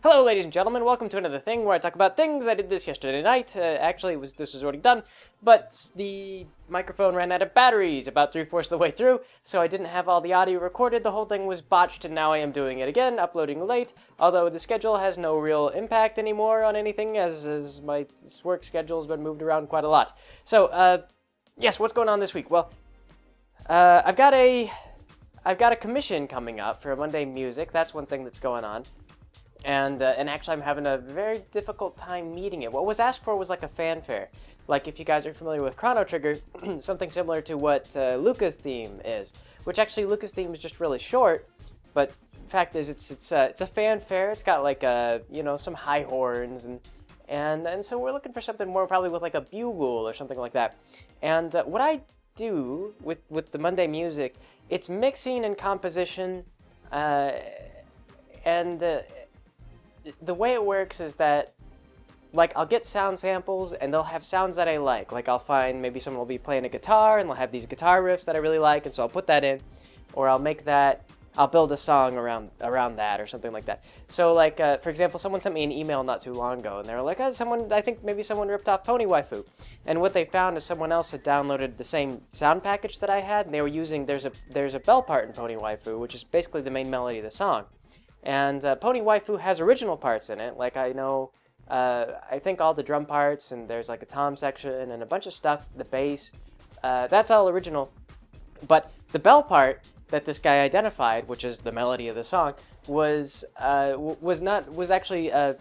Hello, ladies and gentlemen. Welcome to another thing where I talk about things. I did this yesterday night. Actually, this was already done, but the microphone ran out of batteries about 3/4 of the way through, so I didn't have all the audio recorded. The whole thing was botched, and now I am doing it again, uploading late. Although the schedule has no real impact anymore on anything, as my work schedule has been moved around quite a lot. So, yes, what's going on this week? Well, I've got a commission coming up for Monday Music. That's one thing that's going on. And actually, I'm having a very difficult time meeting it. What was asked for was like a fanfare. Like, if you guys are familiar with Chrono Trigger, something similar to what Luca's theme is. Which actually, Luca's theme is just really short. But fact is, it's a fanfare. It's got like some high horns and so we're looking for something more probably with like a bugle or something like that. And what I do with the Monday Music, it's mixing and composition, and the way it works is that, like, I'll get sound samples and they'll have sounds that I like. Like, I'll find maybe someone will be playing a guitar and they'll have these guitar riffs that I really like, and so I'll put that in, or I'll build a song around that or something like that. So, like, for example, someone sent me an email not too long ago, and they were like, I think maybe someone ripped off Pony Waifu. And what they found is someone else had downloaded the same sound package that I had, and they were using, there's a bell part in Pony Waifu, which is basically the main melody of the song. And Pony Waifu has original parts in it. Like, I think all the drum parts, and there's like a tom section and a bunch of stuff, the bass, that's all original. But the bell part that this guy identified, which is the melody of the song, was actually a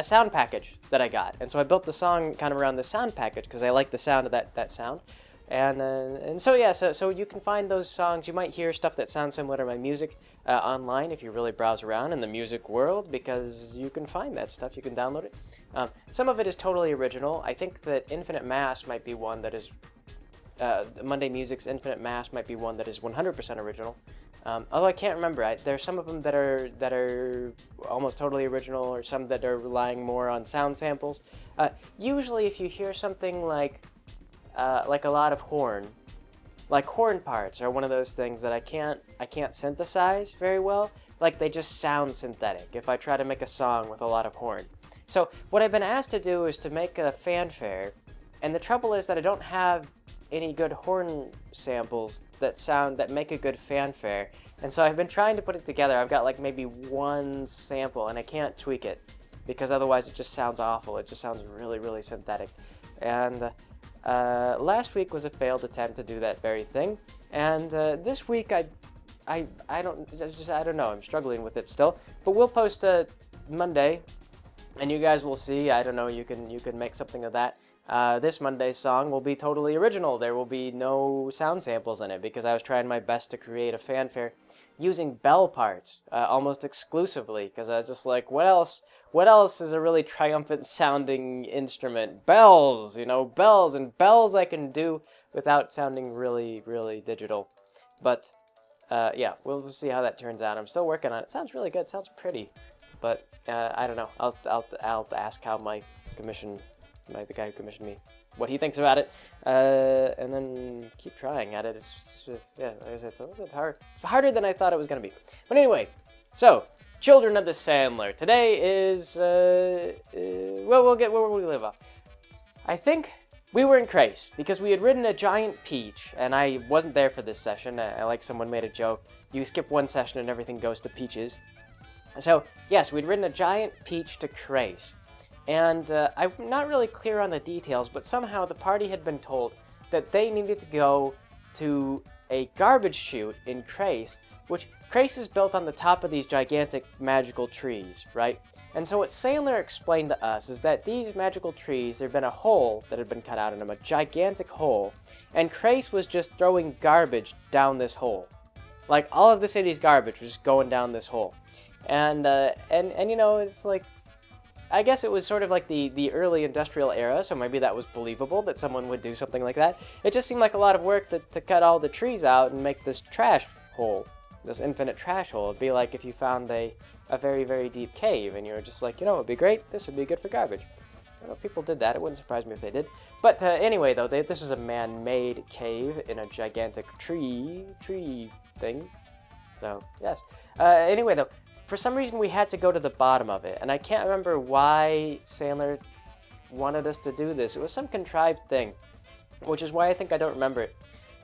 sound package that I got. And so I built the song kind of around the sound package because I like the sound of that sound. And so yeah, so you can find those songs. You might hear stuff that sounds similar to my music online if you really browse around in the music world, because you can find that stuff. You can download it. Some of it is totally original. I think that Infinite Mass might be one that is Monday Music's Infinite Mass might be one that is 100% original. Although I can't remember. There's some of them that are almost totally original, or some that are relying more on sound samples. Usually, if you hear something like a lot of horn parts are one of those things that I can't synthesize very well. Like, they just sound synthetic if I try to make a song with a lot of horn. So what I've been asked to do is to make a fanfare, and the trouble is that I don't have any good horn samples that make a good fanfare. And so I've been trying to put it together. I've got like maybe one sample, and I can't tweak it because otherwise it just sounds awful. It just sounds really, really synthetic. And last week was a failed attempt to do that very thing, and this week I don't know. I'm struggling with it still, but we'll post Monday, and you guys will see. I don't know. You can make something of that. This Monday's song will be totally original. There will be no sound samples in it because I was trying my best to create a fanfare using bell parts almost exclusively, because I was just like, what else? What else is a really triumphant sounding instrument? Bells, bells, and bells I can do without sounding really, really digital. But yeah, we'll see how that turns out. I'm still working on it. It sounds really good. It sounds pretty, but I don't know. I'll ask how the guy who commissioned me, what he thinks about it, and then keep trying at it. It's like I said, it's a little bit hard. It's harder than I thought it was gonna be. But anyway, so. Children of the Sandler. Today is, we'll get where we live off. I think we were in Crace, because we had ridden a giant peach, and I wasn't there for this session. Like someone made a joke, you skip one session and everything goes to peaches. So, yes, we'd ridden a giant peach to Crace. And I'm not really clear on the details, but somehow the party had been told that they needed to go to a garbage chute in Crace, which Crace is built on the top of these gigantic magical trees, right? And so what Sandler explained to us is that these magical trees, there had been a hole that had been cut out in them, a gigantic hole, and Crace was just throwing garbage down this hole. Like, all of the city's garbage was just going down this hole. And it's like, I guess it was sort of like the early industrial era, so maybe that was believable that someone would do something like that. It just seemed like a lot of work to cut all the trees out and make this trash hole. This infinite trash hole. It'd be like if you found a very, very deep cave, and you were just like, it would be great, this would be good for garbage. I don't know if people did that, it wouldn't surprise me if they did. But anyway, though, this is a man-made cave in a gigantic tree thing. So, yes. Anyway, though, for some reason we had to go to the bottom of it, and I can't remember why Sandler wanted us to do this. It was some contrived thing, which is why I think I don't remember it.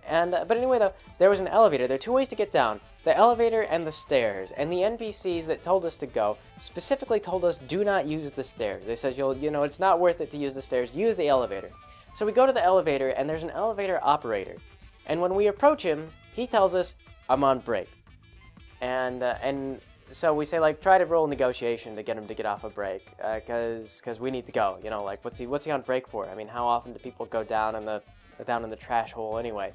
And but anyway, though, there was an elevator. There are two ways to get down: the elevator and the stairs. And the NPCs that told us to go specifically told us, do not use the stairs. They said, it's not worth it to use the stairs. Use the elevator. So we go to the elevator, and there's an elevator operator. And when we approach him, he tells us, I'm on break. And so we say, like, try to roll negotiation to get him to get off a break, because we need to go. Like, what's he on break for? I mean, how often do people go down in the trash hole anyway?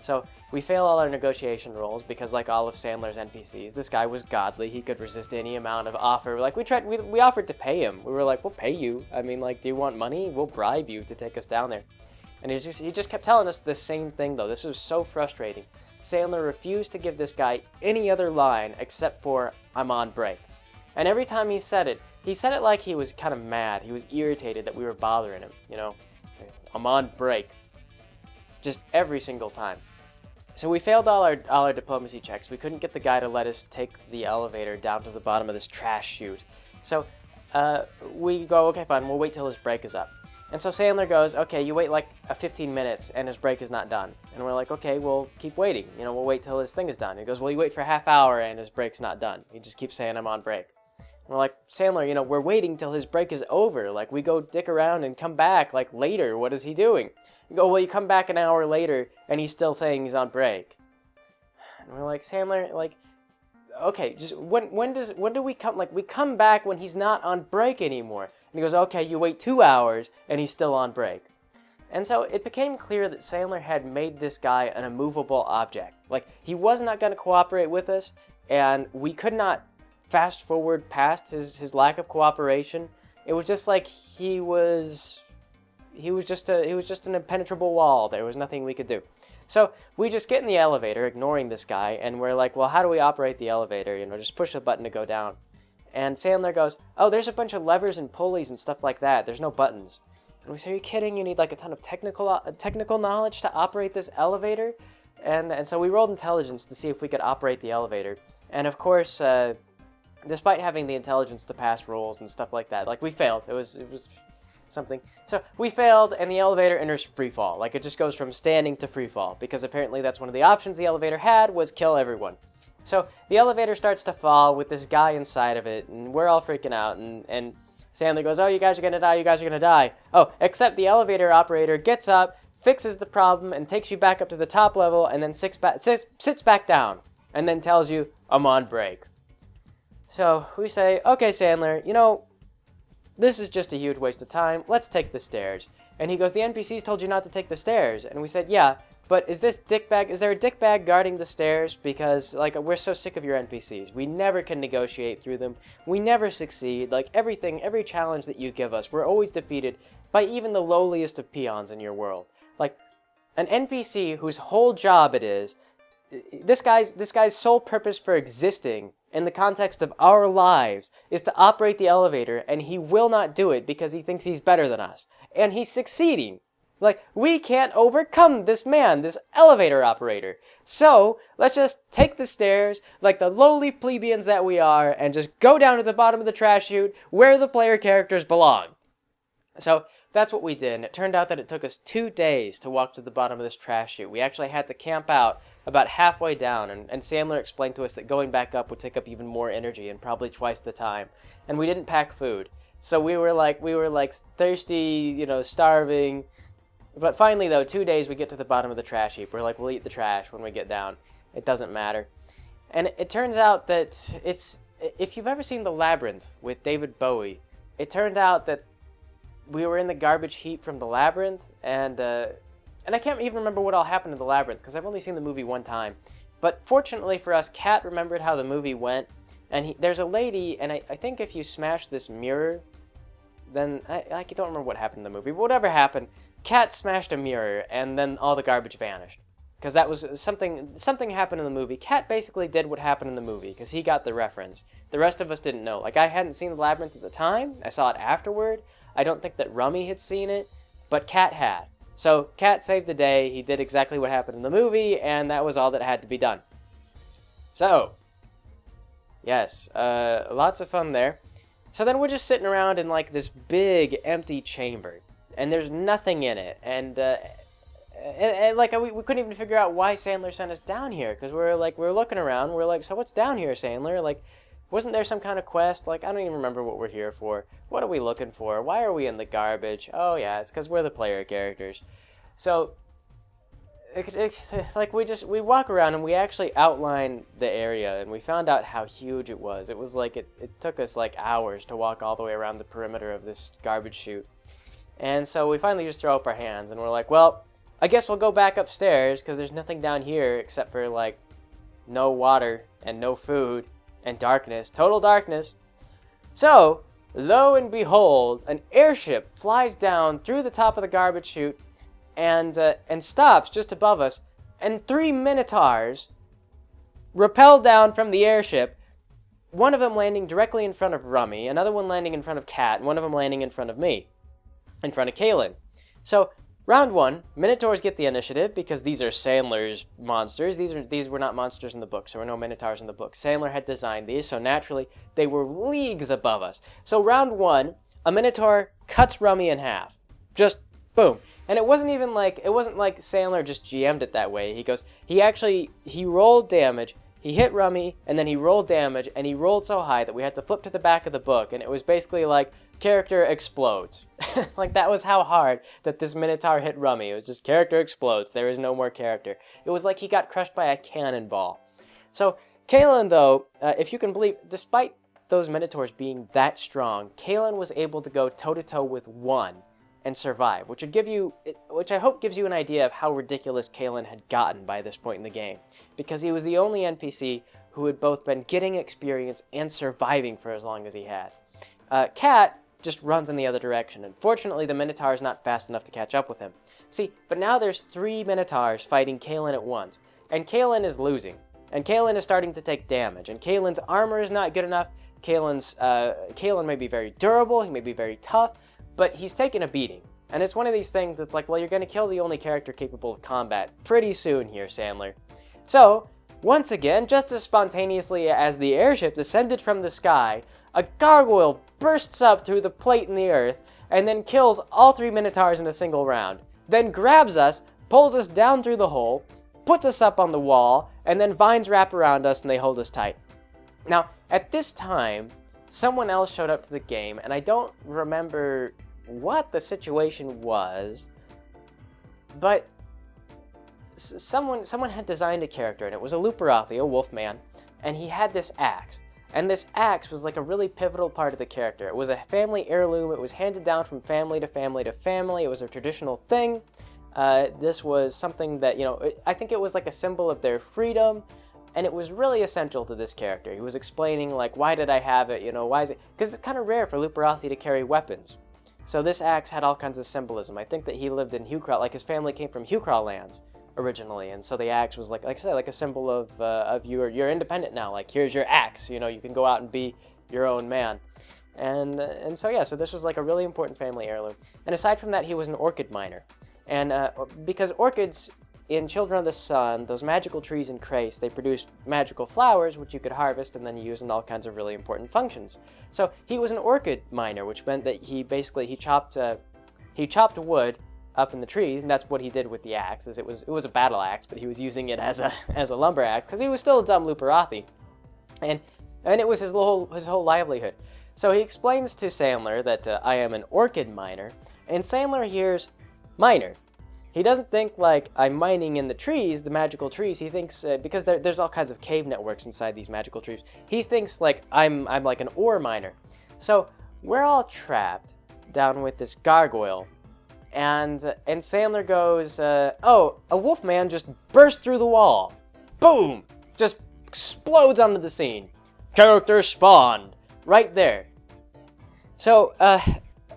So we fail all our negotiation rolls because, like all of Sandler's NPCs, this guy was godly. He could resist any amount of offer. Like, we offered to pay him. We were like, we'll pay you. I mean, like, do you want money? We'll bribe you to take us down there. And he just kept telling us the same thing, though. This was so frustrating. Sandler refused to give this guy any other line except for, I'm on break. And every time he said it like he was kind of mad. He was irritated that we were bothering him, I'm on break. Just every single time. So we failed all our diplomacy checks. We couldn't get the guy to let us take the elevator down to the bottom of this trash chute. So we go, okay, fine, we'll wait till his break is up. And so Sandler goes, okay, you wait like 15 minutes and his break is not done. And we're like, okay, we'll keep waiting. We'll wait till his thing is done. He goes, well, you wait for a half hour and his break's not done. He just keeps saying, I'm on break. And we're like, Sandler, we're waiting till his break is over. Like, we go dick around and come back, like, later. What is he doing? You go, well, you come back an hour later and he's still saying he's on break. And we're like, Sandler, like, okay, just when do we come? Like, we come back when he's not on break anymore. And he goes, okay, you wait 2 hours and he's still on break. And so it became clear that Sandler had made this guy an immovable object. Like, he was not going to cooperate with us, and we could not fast forward past his lack of cooperation. It was just like he was just an impenetrable wall. There was nothing we could do. So we just get in the elevator, ignoring this guy, and we're like, well, how do we operate the elevator? Just push a button to go down. And Sandler goes, oh, there's a bunch of levers and pulleys and stuff like that. There's no buttons. And we say, are you kidding? You need like a ton of technical knowledge to operate this elevator? And so we rolled intelligence to see if we could operate the elevator. And of course, despite having the intelligence to pass rolls and stuff like that, like, we failed. It was something. So we failed, and the elevator enters free fall. Like, it just goes from standing to free fall, because apparently that's one of the options the elevator had, was kill everyone. So the elevator starts to fall with this guy inside of it, and we're all freaking out, and Sandler goes, oh, you guys are gonna die, you guys are gonna die. Oh, except the elevator operator gets up, fixes the problem, and takes you back up to the top level, and then sits back down, and then tells you, I'm on break. So we say, okay, Sandler, this is just a huge waste of time. Let's take the stairs. And he goes, the NPCs told you not to take the stairs. And we said, yeah, but is there a dickbag guarding the stairs? Because, like, we're so sick of your NPCs. We never can negotiate through them. We never succeed. Like, every challenge that you give us, we're always defeated by even the lowliest of peons in your world. Like, an NPC whose whole job it is, this guy's sole purpose for existing in the context of our lives is to operate the elevator, and he will not do it because he thinks he's better than us. And he's succeeding. Like, we can't overcome this man, this elevator operator. So, let's just take the stairs, like the lowly plebeians that we are, and just go down to the bottom of the trash chute where the player characters belong. So, that's what we did, and it turned out that it took us 2 days to walk to the bottom of this trash chute. We actually had to camp out about halfway down, and Sandler explained to us that going back up would take up even more energy and probably twice the time. And we didn't pack food. So we were like thirsty, starving. But finally, though, 2 days we get to the bottom of the trash heap. We're like, we'll eat the trash when we get down. It doesn't matter. And it turns out that if you've ever seen The Labyrinth with David Bowie, it turned out that we were in the garbage heap from The Labyrinth, and I can't even remember what all happened in The Labyrinth, because I've only seen the movie one time. But fortunately for us, Kat remembered how the movie went, and there's a lady, and I think if you smash this mirror, then, I don't remember what happened in the movie, but whatever happened, Kat smashed a mirror, and then all the garbage vanished. Because that was something happened in the movie. Kat basically did what happened in the movie, because he got the reference. The rest of us didn't know. Like, I hadn't seen The Labyrinth at the time, I saw it afterward. I don't think that Rummy had seen it, but Kat had. So, Kat saved the day, he did exactly what happened in the movie, and that was all that had to be done. So, Yes, lots of fun there. So then we're just sitting around in like this big empty chamber, and there's nothing in it, and like we couldn't even figure out why Sandler sent us down here, because we're looking around, we're like, so what's down here, Sandler? Like, wasn't there some kind of quest? Like, I don't even remember what we're here for. What are we looking for? Why are we in the garbage? Oh yeah, it's because we're the player characters. So like we walk around and we actually outline the area, and we found out how huge it was. It was like it took us like hours to walk all the way around the perimeter of this garbage chute. And so we finally just throw up our hands and we're like, well, I guess we'll go back upstairs because there's nothing down here except for like no water and no food and darkness, total darkness. So lo and behold, an airship flies down through the top of the garbage chute and stops just above us, and 3 minotaurs rappel down from the airship, one of them landing directly in front of Rummy, another one landing in front of Kat, and one of them landing in front of me, in front of Kaylin. So round one, minotaurs get the initiative because these are Sandler's monsters. These were not monsters in the book, so there were no minotaurs in the book. Sandler had designed these, so naturally they were leagues above us. So round one, a minotaur cuts Rummy in half. Just boom. And it wasn't like Sandler just GM'd it that way. He rolled damage, he hit Rummy, and then he rolled damage, and he rolled so high that we had to flip to the back of the book, and it was basically like, character explodes. Like, that was how hard that this Minotaur hit Rummy. It was just, character explodes, there is no more character. It was like he got crushed by a cannonball. So, Kaylin, though, if you can believe, despite those Minotaurs being that strong, Kaylin was able to go toe-to-toe with one and survive, which I hope gives you an idea of how ridiculous Kaylin had gotten by this point in the game, because he was the only NPC who had both been getting experience and surviving for as long as he had. Kat just runs in the other direction, and fortunately the Minotaur is not fast enough to catch up with him. See, but now there's 3 Minotaurs fighting Kaylin at once, and Kaylin is losing, and Kaylin is starting to take damage, and Kaylin's armor is not good enough. Kaylin may be very durable, he may be very tough, but he's taking a beating. And it's one of these things that's like, well, you're going to kill the only character capable of combat pretty soon here, Sandler. So, once again, just as spontaneously as the airship descended from the sky, a gargoyle bursts up through the plate in the earth, and then kills all 3 Minotaurs in a single round. Then grabs us, pulls us down through the hole, puts us up on the wall, and then vines wrap around us and they hold us tight. Now, at this time, someone else showed up to the game, and I don't remember what the situation was, but someone had designed a character, and it was a Luperothi, a wolf man, and he had this axe. And this axe was like a really pivotal part of the character. It was a family heirloom. It was handed down from family to family to family. It was a traditional thing. This was something that, I think it was like a symbol of their freedom, and it was really essential to this character. He was explaining, like, why did I have it, why is it? Because it's kind of rare for Luperothi to carry weapons. So this axe had all kinds of symbolism. I think that he lived in Hucraw, like his family came from Hucraw lands originally, and so the axe was like I said, like a symbol of you're independent now. Like, here's your axe, you can go out and be your own man, and so yeah, so this was like a really important family heirloom. And aside from that, he was an orchid miner, and because orchids in Children of the Sun, those magical trees in Krace, they produced magical flowers which you could harvest and then use in all kinds of really important functions. So he was an orchid miner, which meant that he chopped wood up in the trees, and that's what he did with the axe. It was a battle axe, but he was using it as a lumber axe because he was still a dumb Luperothi, and it was his whole livelihood. So he explains to Sandler that I am an orchid miner, and Sandler hears miner. He doesn't think like I'm mining in the trees, the magical trees. He thinks because there's all kinds of cave networks inside these magical trees. He thinks like I'm like an ore miner. So we're all trapped down with this gargoyle, and Sandler goes, "Oh, a wolf man just burst through the wall, boom, just explodes onto the scene. Character spawned right there." So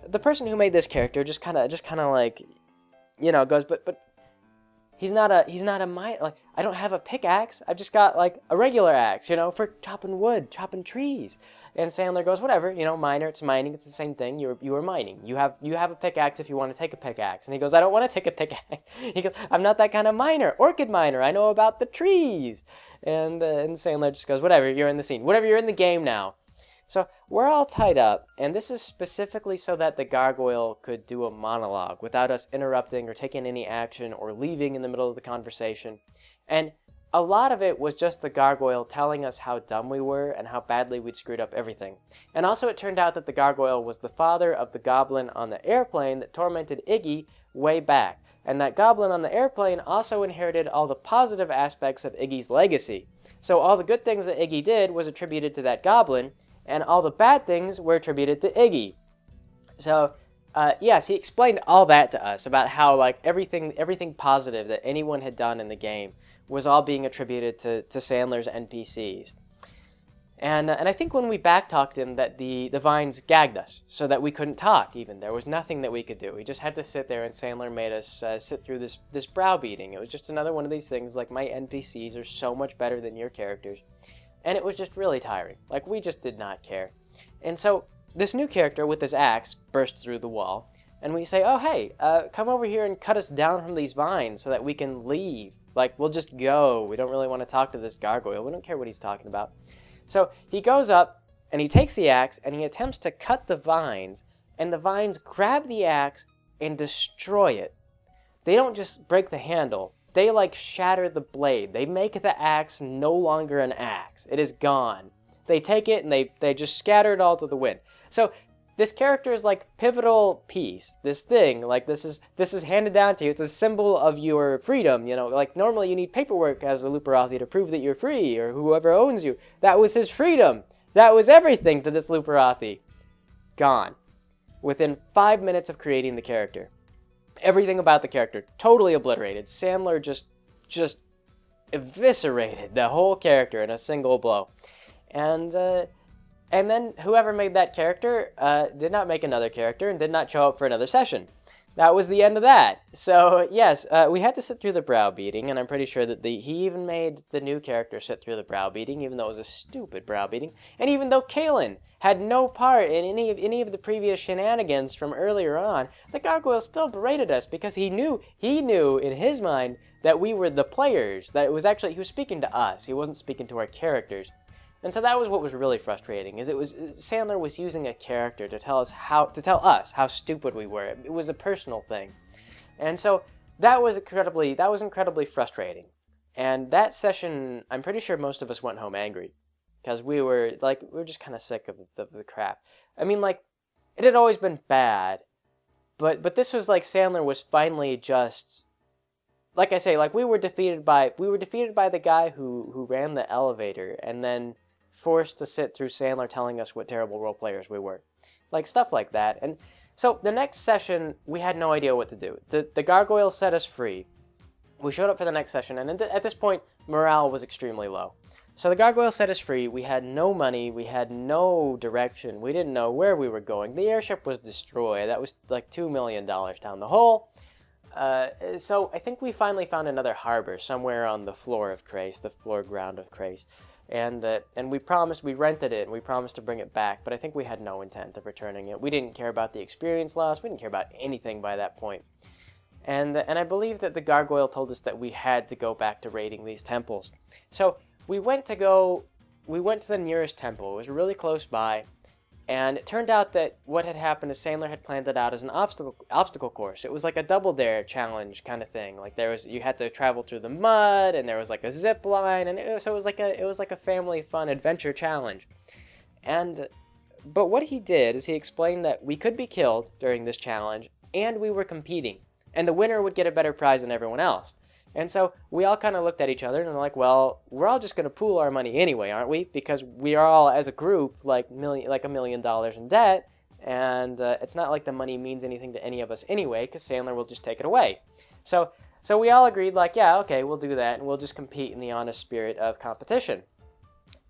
the person who made this character just kind of like, goes, but he's not a mine. Like, I don't have a pickaxe. I've just got like a regular axe, you know, for chopping wood, chopping trees. And Sandler goes, whatever, you know, miner, it's mining, it's the same thing. You are mining. You have a pickaxe if you want to take a pickaxe. And he goes, I don't want to take a pickaxe. He goes, I'm not that kind of miner, orchid miner. I know about the trees. And Sandler just goes, whatever, you're in the scene. Whatever, you're in the game now. So we're all tied up, and this is specifically so that the gargoyle could do a monologue without us interrupting or taking any action or leaving in the middle of the conversation. And a lot of it was just the gargoyle telling us how dumb we were and how badly we'd screwed up everything. And also it turned out that the gargoyle was the father of the goblin on the airplane that tormented Iggy way back. And that goblin on the airplane also inherited all the positive aspects of Iggy's legacy. So all the good things that Iggy did was attributed to that goblin, and all the bad things were attributed to Iggy. So, yes, he explained all that to us about how like everything positive that anyone had done in the game was all being attributed to Sandler's NPCs. And I think when we backtalked him that the vines gagged us so that we couldn't talk even. There was nothing that we could do. We just had to sit there, and Sandler made us sit through this browbeating. It was just another one of these things like, my NPCs are so much better than your characters. And it was just really tiring. Like, we just did not care. And so this new character with his axe bursts through the wall, and we say, oh, hey, come over here and cut us down from these vines so that we can leave. Like, we'll just go. We don't really want to talk to this gargoyle. We don't care what he's talking about. So he goes up, and he takes the axe, and he attempts to cut the vines, and the vines grab the axe and destroy it. They don't just break the handle. They like shatter the blade. They make the axe no longer an axe. It is gone. They take it and they just scatter it all to the wind. So this character is like pivotal piece. This thing, like this is handed down to you. It's a symbol of your freedom. You know, like normally you need paperwork as a Luperothi to prove that you're free, or whoever owns you. That was his freedom. That was everything to this Luperothi. Gone. Within 5 minutes of creating the character. Everything about the character totally obliterated. Sandler just eviscerated the whole character in a single blow. And then whoever made that character did not make another character and did not show up for another session. That was the end of that. So yes, we had to sit through the browbeating, and I'm pretty sure that he even made the new character sit through the browbeating, even though it was a stupid browbeating, and even though Kalen had no part in any of the previous shenanigans from earlier on, the gargoyle still berated us because he knew in his mind that we were the players. That it was actually, he was speaking to us. He wasn't speaking to our characters. And so that was what was really frustrating, is Sandler was using a character to tell us how stupid we were. It was a personal thing. And so that was incredibly frustrating. And that session, I'm pretty sure most of us went home angry, because we were just kind of sick of the crap. I mean, like, it had always been bad, but this was like Sandler was finally just, like I say, like we were defeated by the guy who ran the elevator, and then forced to sit through Sandler telling us what terrible role players we were. Like, stuff like that. And so the next session, we had no idea what to do. The gargoyle set us free. We showed up for the next session, and at this point, morale was extremely low. So the gargoyle set us free. We had no money. We had no direction. We didn't know where we were going. The airship was destroyed. That was like $2 million down the hole. So I think we finally found another harbor somewhere on the floor of Crace, the floor ground of Crace. And we rented it, and we promised to bring it back, but I think we had no intent of returning it. We didn't care about the experience loss. We didn't care about anything by that point. And I believe that the gargoyle told us that we had to go back to raiding these temples. So we went to the nearest temple. It was really close by, and it turned out that what had happened is Sandler had planned it out as an obstacle course. It was like a double dare challenge kind of thing. Like you had to travel through the mud, and there was like a zip line, and it was like a family fun adventure challenge. But what he did is he explained that we could be killed during this challenge, and we were competing, and the winner would get a better prize than everyone else. And so we all kind of looked at each other and were like, well, we're all just going to pool our money anyway, aren't we? Because we are all, as a group, like $1 million in debt, and it's not like the money means anything to any of us anyway, because Sandler will just take it away. So we all agreed, like, yeah, okay, we'll do that, and we'll just compete in the honest spirit of competition.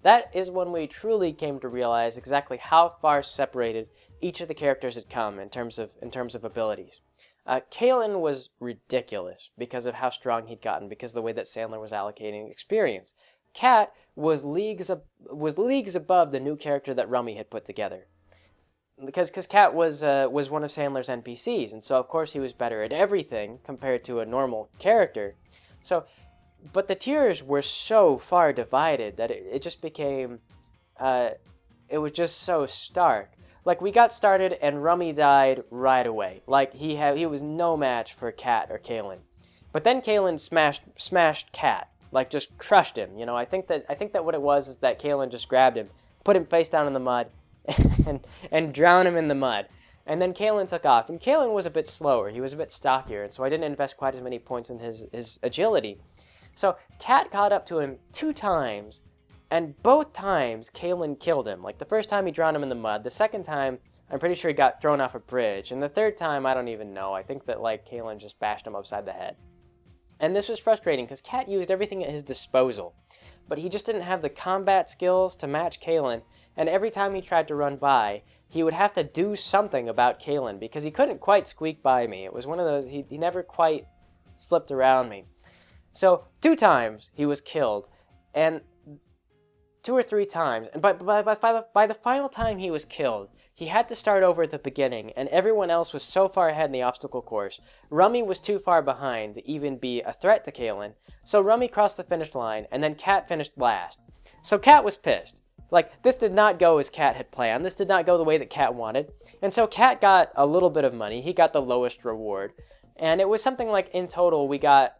That is when we truly came to realize exactly how far separated each of the characters had come in terms of abilities. Kalen was ridiculous because of how strong he'd gotten, because of the way that Sandler was allocating experience. Cat was leagues above the new character that Rummy had put together. Because Cat was one of Sandler's NPCs, and so of course he was better at everything compared to a normal character. So, but the tiers were so far divided that it just became, it was just so stark. Like, we got started and Rummy died right away. Like, he was no match for Cat or Kalen. But then Kalen smashed Cat, like just crushed him. You know, I think that what it was is that Kalen just grabbed him, put him face down in the mud, and drown him in the mud. And then Kalen took off. And Kalen was a bit slower. He was a bit stockier, and so I didn't invest quite as many points in his agility. So Cat caught up to him 2 times, and both times Kalen killed him. Like, the first time he drowned him in the mud. The second time, I'm pretty sure he got thrown off a bridge. And the third time, I don't even know. I think that, like, Kalen just bashed him upside the head. And this was frustrating because Cat used everything at his disposal. But he just didn't have the combat skills to match Kalen. And every time he tried to run by, he would have to do something about Kalen because he couldn't quite squeak by me. It was one of those, he never quite slipped around me. So 2 times he was killed, and 2 or 3 times, and by the final time he was killed, he had to start over at the beginning, and everyone else was so far ahead in the obstacle course. Rummy was too far behind to even be a threat to Kalen, so Rummy crossed the finish line, and then Cat finished last. So Cat was pissed. Like, this did not go as Cat had planned. This did not go the way that Cat wanted. And so Cat got a little bit of money. He got the lowest reward. And it was something like, in total, we got,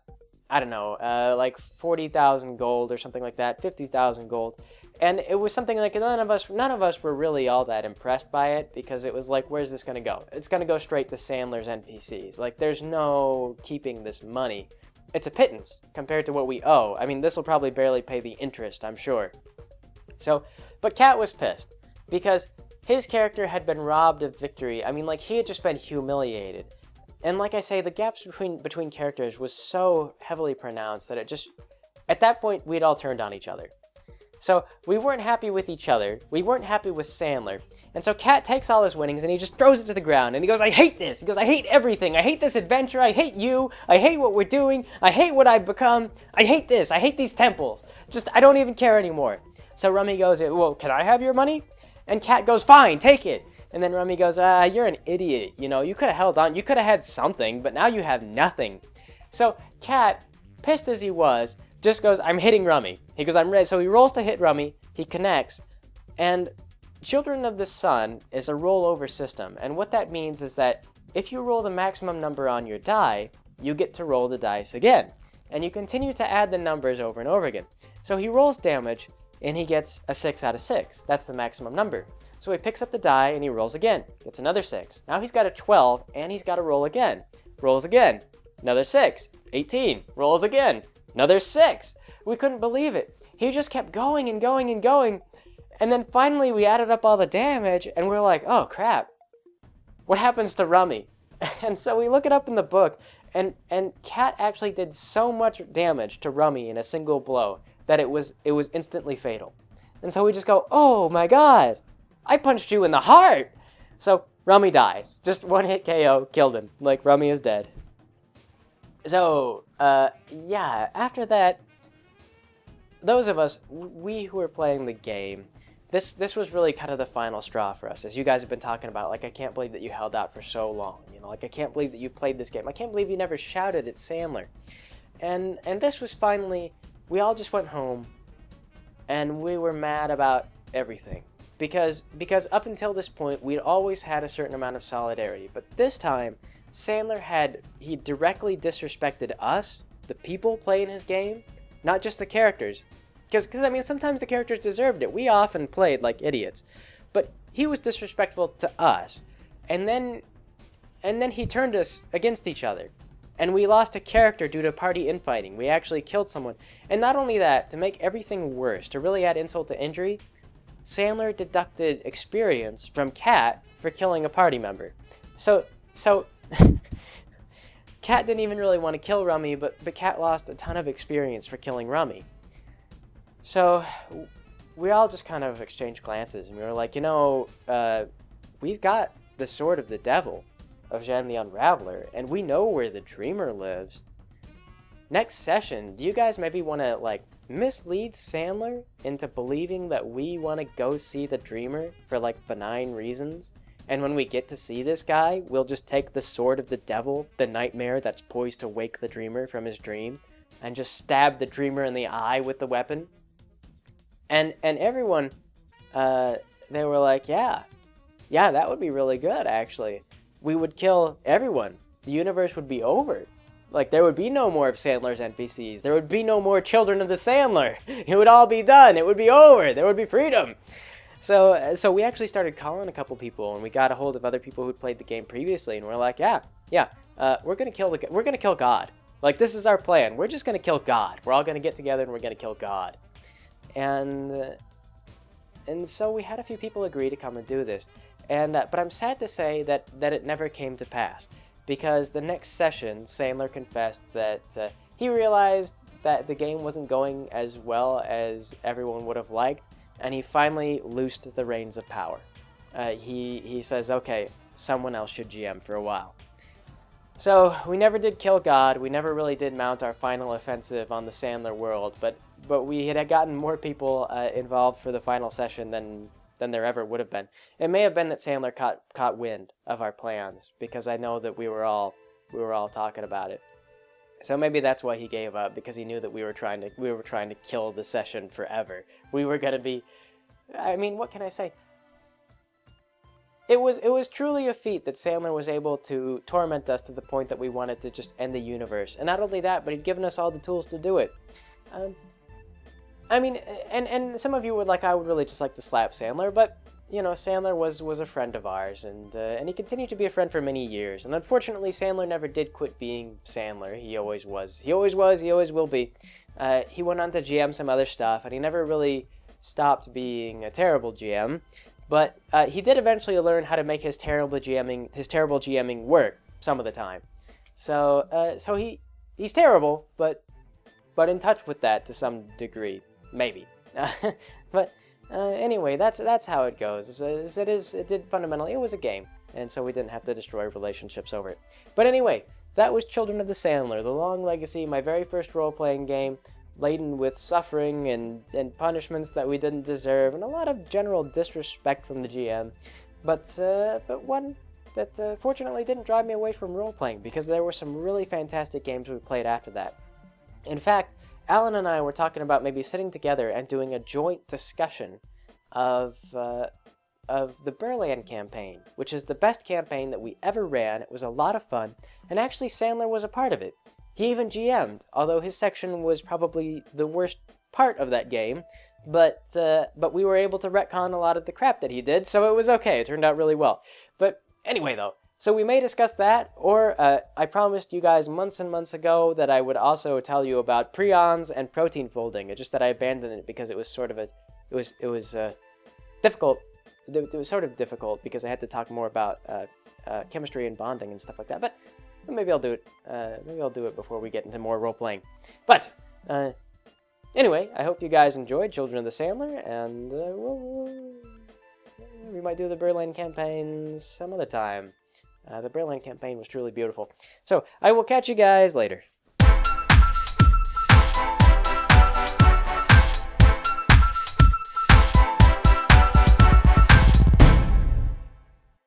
I don't know, like 40,000 gold or something like that, 50,000 gold. And it was something like none of us were really all that impressed by it, because it was like, where's this going to go? It's going to go straight to Sandler's NPCs. Like, there's no keeping this money. It's a pittance compared to what we owe. I mean, this will probably barely pay the interest, I'm sure. So, but Cat was pissed because his character had been robbed of victory. I mean, like, he had just been humiliated. And like I say, the gaps between characters was so heavily pronounced that it just, at that point, we'd all turned on each other. So we weren't happy with each other. We weren't happy with Sandler. And so Cat takes all his winnings and he just throws it to the ground. And he goes, I hate this. He goes, I hate everything. I hate this adventure. I hate you. I hate what we're doing. I hate what I've become. I hate this. I hate these temples. Just, I don't even care anymore. So Rummy goes, well, can I have your money? And Cat goes, fine, take it. And then Rummy goes, you're an idiot. You know, you could have held on. You could have had something, but now you have nothing. So Cat, pissed as he was, just goes, I'm hitting Rummy. He goes, I'm ready. So he rolls to hit Rummy. He connects. And Children of the Sun is a rollover system. And what that means is that if you roll the maximum number on your die, you get to roll the dice again. And you continue to add the numbers over and over again. So he rolls damage, and he gets a 6 out of 6. That's the maximum number. So he picks up the die, and he rolls again. Gets another 6. Now he's got a 12, and he's got to roll again. Rolls again. Another 6. 18. Rolls again. Another 6. We couldn't believe it. He just kept going and going and going. And then finally we added up all the damage, and we're like, oh crap. What happens to Rummy? And so we look it up in the book, and Cat actually did so much damage to Rummy in a single blow that it was instantly fatal. And so we just go, oh my god, I punched you in the heart. So Rummy dies. Just one hit KO, killed him. Like, Rummy is dead. So, yeah, after that, those of us, we who were playing the game, this was really kind of the final straw for us, as you guys have been talking about. Like, I can't believe that you held out for so long. You know, like, I can't believe that you played this game. I can't believe you never shouted at Sandler. And this was finally, we all just went home, and we were mad about everything. Because up until this point, we'd always had a certain amount of solidarity. But this time, Sandler he directly disrespected us, the people playing his game, not just the characters. Because I mean, sometimes the characters deserved it. We often played like idiots. But he was disrespectful to us. And then he turned us against each other. And we lost a character due to party infighting. We actually killed someone. And not only that, to make everything worse, to really add insult to injury, Sandler deducted experience from Cat for killing a party member. So Cat didn't even really want to kill Rummy, but Cat lost a ton of experience for killing Rummy. So we all just kind of exchanged glances, and we were like, you know, we've got the sword of the devil, of Jen the Unraveler, and we know where the Dreamer lives. Next session, do you guys maybe want to, like, mislead Sandler into believing that we want to go see the Dreamer for, like, benign reasons? And when we get to see this guy, we'll just take the sword of the devil, the nightmare that's poised to wake the Dreamer from his dream, and just stab the Dreamer in the eye with the weapon? And everyone, they were like, yeah, that would be really good, actually. We would kill everyone. The universe would be over. Like, there would be no more of Sandler's NPCs. There would be no more children of the Sandler. It would all be done. It would be over. There would be freedom. So we actually started calling a couple people, and we got a hold of other people who'd played the game previously, and we're like, we're gonna kill God. Like, this is our plan. We're just gonna kill God. We're all gonna get together and we're gonna kill God. And so we had a few people agree to come and do this. And but I'm sad to say that it never came to pass. Because the next session, Sandler confessed that he realized that the game wasn't going as well as everyone would have liked, and he finally loosed the reins of power. He says, okay, someone else should GM for a while. So we never did kill God, we never really did mount our final offensive on the Sandler world, but we had gotten more people involved for the final session than there ever would have been. It may have been that Sandler caught wind of our plans, because I know that we were all talking about it. So maybe that's why he gave up, because he knew that we were trying to kill the session forever. We were gonna be, I mean, what can I say? It was truly a feat that Sandler was able to torment us to the point that we wanted to just end the universe. And not only that, but he'd given us all the tools to do it. I mean, and some of you would like, I would really just like to slap Sandler, but, you know, Sandler was a friend of ours, and he continued to be a friend for many years. And unfortunately, Sandler never did quit being Sandler. He always was. He always will be. He went on to GM some other stuff, and he never really stopped being a terrible GM. But he did eventually learn how to make his terrible GMing work some of the time. So he's terrible, but in touch with that to some degree. Maybe. But anyway, that's how it goes. It was a game, and so we didn't have to destroy relationships over it. But anyway, that was Children of the Sandler, the long legacy, my very first role-playing game, laden with suffering and punishments that we didn't deserve, and a lot of general disrespect from the GM. But one that fortunately didn't drive me away from role-playing, because there were some really fantastic games we played after that. In fact, Alan and I were talking about maybe sitting together and doing a joint discussion of the Berland campaign, which is the best campaign that we ever ran. It was a lot of fun, and actually Sandler was a part of it. He even GM'd, although his section was probably the worst part of that game, but we were able to retcon a lot of the crap that he did, so it was okay. It turned out really well. But anyway, though, so we may discuss that, or I promised you guys months and months ago that I would also tell you about prions and protein folding. It's just that I abandoned it because it was sort of difficult. It was sort of difficult because I had to talk more about chemistry and bonding and stuff like that. But maybe I'll do it. Maybe I'll do it before we get into more role playing. But anyway, I hope you guys enjoyed Children of the Sandler, and we might do the Berland campaign some other time. The Berland campaign was truly beautiful. So I will catch you guys later.